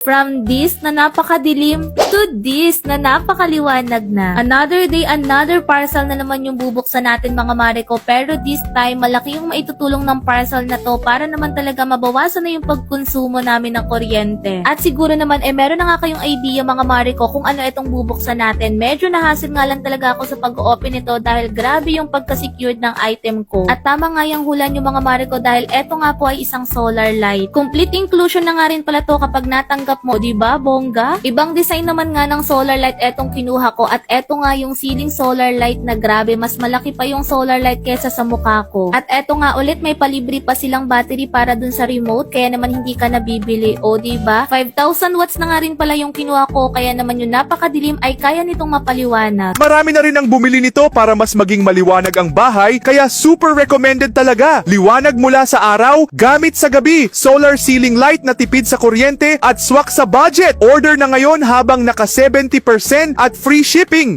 From this na napakadilim to this na napakaliwanag na. Another day, another parcel na naman yung bubuksan natin mga mare ko. Pero this time, malaki yung maitutulong ng parcel na to para naman talaga mabawasan na yung pagkonsumo namin ng kuryente. At siguro naman, meron na nga kayong idea mga mare ko kung ano itong bubuksan natin. Medyo nahasil nga lang talaga ako sa pag-open ito dahil grabe yung pagka-secured ng item ko. At tama nga yung hulan yung mga mare ko dahil eto nga po ay isang solar light. Complete inclusion na nga rin pala to kapag natanggap mo, di ba, bongga? Ibang design naman nga ng solar light etong kinuha ko at eto nga yung ceiling solar light na grabe, mas malaki pa yung solar light kesa sa mukha ko. At eto nga ulit, may palibre pa silang battery para dun sa remote, kaya naman hindi ka nabibili. O di ba? 5,000 watts na nga rin pala yung kinuha ko, kaya naman yung napakadilim ay kaya nitong mapaliwanag. Marami na rin ang bumili nito para mas maging maliwanag ang bahay, kaya super recommended talaga. Liwanag mula sa araw, gamit sa gabi, solar ceiling light na tipid sa kuryente at swak sa budget. Order na ngayon habang naka 70% at free shipping.